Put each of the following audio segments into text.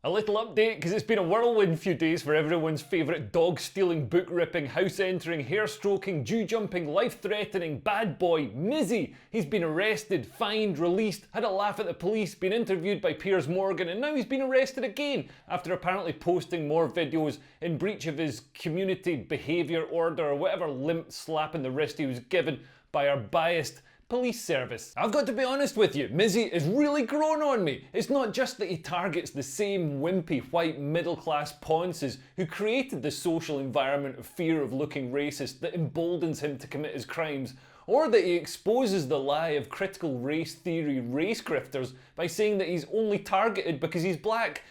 A little update, because it's been a whirlwind few days for everyone's favourite dog-stealing, book-ripping, house-entering, hair-stroking, Jew-jumping, life-threatening bad boy, Mizzy. He's been arrested, fined, released, had a laugh at the police, been interviewed by Piers Morgan, and now he's been arrested again after apparently posting more videos in breach of his community behaviour order or whatever limp slap in the wrist he was given by our biased police service. I've got to be honest with you, Mizzy is really grown on me. It's not just that he targets the same wimpy white middle-class ponces who created the social environment of fear of looking racist that emboldens him to commit his crimes, or that he exposes the lie of critical race theory race grifters by saying that he's only targeted because he's black.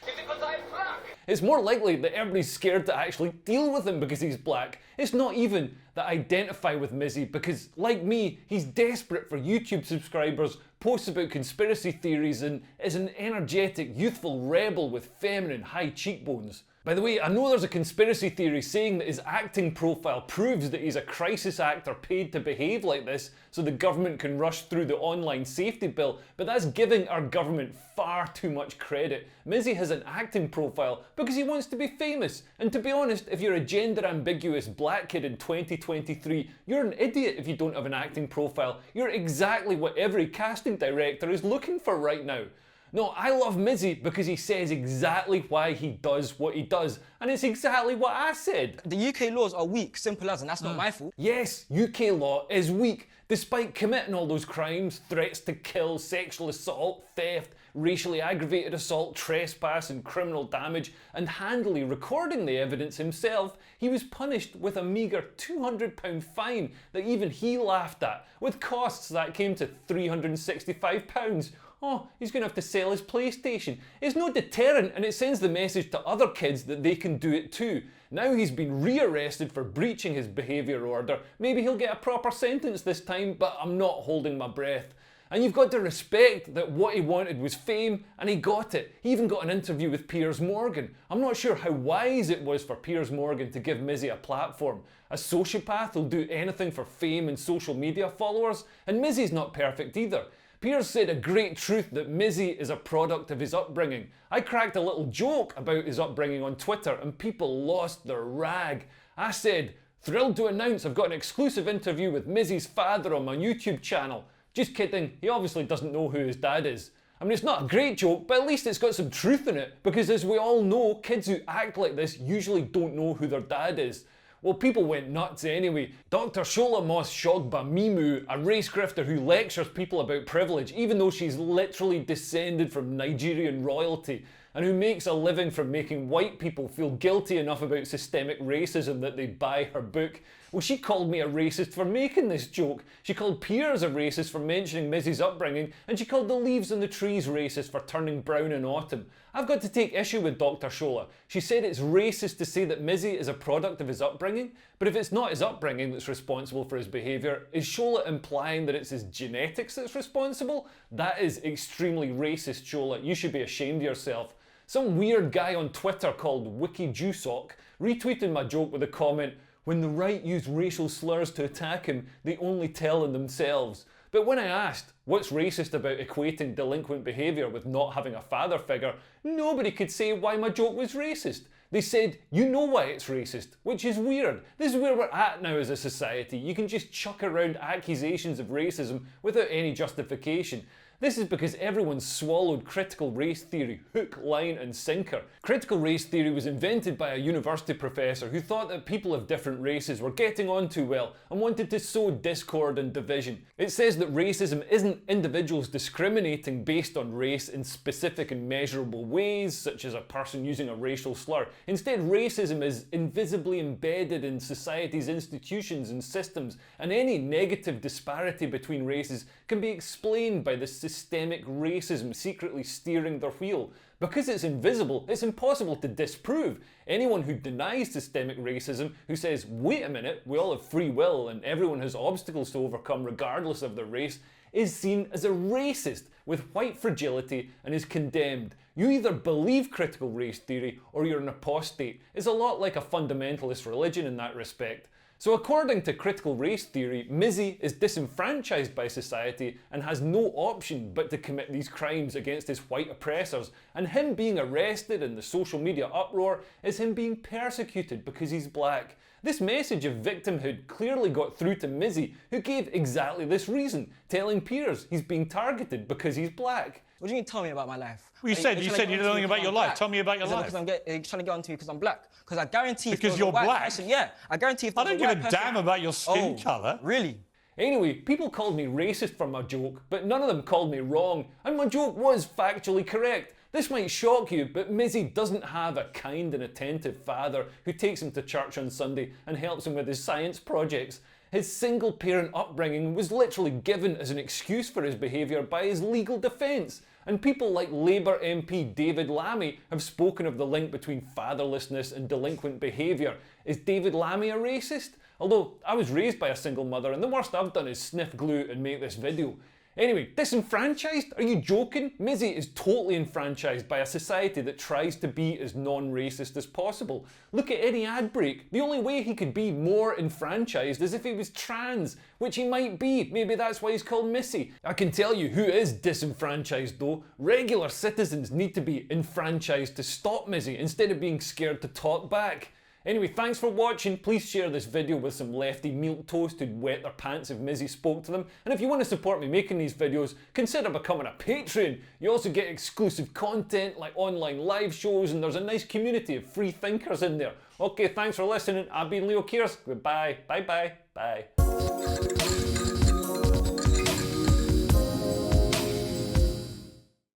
It's more likely that everybody's scared to actually deal with him because he's black. It's not even that I identify with Mizzy because, like me, he's desperate for YouTube subscribers, posts about conspiracy theories, and is an energetic, youthful rebel with feminine high cheekbones. By the way, I know there's a conspiracy theory saying that his acting profile proves that he's a crisis actor paid to behave like this so the government can rush through the online safety bill, but that's giving our government far too much credit. Mizzy has an acting profile because he wants to be famous, and to be honest, if you're a gender ambiguous black kid in 2023, you're an idiot if you don't have an acting profile. You're exactly what every casting director is looking for right now. No, I love Mizzy because he says exactly why he does what he does, and it's exactly what I said. The UK laws are weak, simple as, and that's not my fault. Yes, UK law is weak. Despite committing all those crimes, threats to kill, sexual assault, theft, racially aggravated assault, trespass and criminal damage, and handily recording the evidence himself, he was punished with a meagre £200 fine that even he laughed at, with costs that came to £365. Oh, he's going to have to sell his PlayStation. It's no deterrent, and it sends the message to other kids that they can do it too. Now he's been re-arrested for breaching his behaviour order. Maybe he'll get a proper sentence this time, but I'm not holding my breath. And you've got to respect that what he wanted was fame, and he got it. He even got an interview with Piers Morgan. I'm not sure how wise it was for Piers Morgan to give Mizzy a platform. A sociopath will do anything for fame and social media followers, and Mizzy's not perfect either. Piers said a great truth that Mizzy is a product of his upbringing. I cracked a little joke about his upbringing on Twitter and people lost their rag. I said, "Thrilled to announce I've got an exclusive interview with Mizzy's father on my YouTube channel." Just kidding, he obviously doesn't know who his dad is. I mean, it's not a great joke, but at least it's got some truth in it, because as we all know, kids who act like this usually don't know who their dad is. Well, people went nuts anyway. Dr Shola Moss Shogba Mimu, a race grifter who lectures people about privilege, even though she's literally descended from Nigerian royalty, and who makes a living from making white people feel guilty enough about systemic racism that they buy her book. Well, she called me a racist for making this joke. She called Piers a racist for mentioning Mizzy's upbringing, and she called the leaves on the trees racist for turning brown in autumn. I've got to take issue with Dr Shola. She said it's racist to say that Mizzy is a product of his upbringing, but if it's not his upbringing that's responsible for his behaviour, is Shola implying that it's his genetics that's responsible? That is extremely racist, Shola. You should be ashamed of yourself. Some weird guy on Twitter called WikiJusock retweeted my joke with a comment, "When the right use racial slurs to attack him, they only tell on themselves." But when I asked, what's racist about equating delinquent behaviour with not having a father figure, nobody could say why my joke was racist. They said, you know why it's racist, which is weird. This is where we're at now as a society. You can just chuck around accusations of racism without any justification. This is because everyone's swallowed critical race theory, hook, line and sinker. Critical race theory was invented by a university professor who thought that people of different races were getting on too well and wanted to sow discord and division. It says that racism isn't individuals discriminating based on race in specific and measurable ways, such as a person using a racial slur. Instead, racism is invisibly embedded in society's institutions and systems, and any negative disparity between races can be explained by the systemic racism secretly steering their wheel. Because it's invisible, it's impossible to disprove. Anyone who denies systemic racism, who says, wait a minute, we all have free will and everyone has obstacles to overcome regardless of their race, is seen as a racist with white fragility and is condemned. You either believe critical race theory or you're an apostate. It's a lot like a fundamentalist religion in that respect. So according to critical race theory, Mizzy is disenfranchised by society and has no option but to commit these crimes against his white oppressors, and him being arrested in the social media uproar is him being persecuted because he's black. This message of victimhood clearly got through to Mizzy, who gave exactly this reason, telling Piers he's being targeted because he's black. What do you mean tell me about my life? Well, you said you don't know anything about your life. Tell me about your life. Because you're trying to get onto me because I'm black. Because I guarantee if because there was you're a white black? person, yeah, I guarantee if there I was don't a give white a person... damn about your skin colour. Really? Anyway, people called me racist for my joke, but none of them called me wrong, and my joke was factually correct. This might shock you, but Mizzy doesn't have a kind and attentive father who takes him to church on Sunday and helps him with his science projects. His single parent upbringing was literally given as an excuse for his behaviour by his legal defence. And people like Labour MP David Lammy have spoken of the link between fatherlessness and delinquent behaviour. Is David Lammy a racist? Although I was raised by a single mother and the worst I've done is sniff glue and make this video. Anyway, disenfranchised? Are you joking? Mizzy is totally enfranchised by a society that tries to be as non-racist as possible. Look at any ad break. The only way he could be more enfranchised is if he was trans, which he might be. Maybe that's why he's called Missy. I can tell you who is disenfranchised though. Regular citizens need to be enfranchised to stop Mizzy instead of being scared to talk back. Anyway, thanks for watching. Please share this video with some lefty milquetoast who'd wet their pants if Mizzy spoke to them. And if you want to support me making these videos, consider becoming a patron. You also get exclusive content like online live shows, and there's a nice community of free thinkers in there. Okay, thanks for listening. I've been Leo Kears. Goodbye. Bye bye. Bye.